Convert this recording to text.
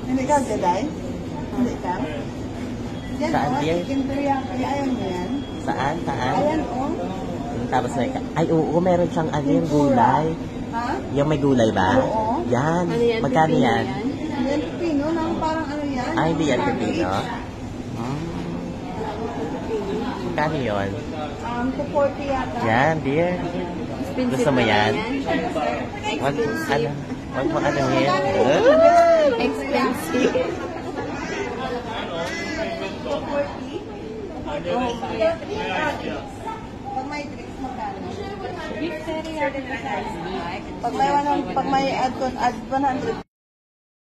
Hindi ka, Jaday? Hindi ka? Yan, Saan oh, yan? chicken teriyaki. Ayan mo yan. Saan? Saan? Ayan, oh. Tapos may... Ay, oo, meron siyang ano yung gulay. Ha? Yung may gulay ba? Oo. Yan. Ano yan? Magkano Pipino yan? Yan, pino, nang parang ano yan. Ay, hindi yan pipino. Magkano yun? 240 yata. Yan, dear. Expensive Gusto mo na yan? Wag, ano? Wag mo ano yan? Expensive. 240. Pag may drinks, magkano? Pag may 100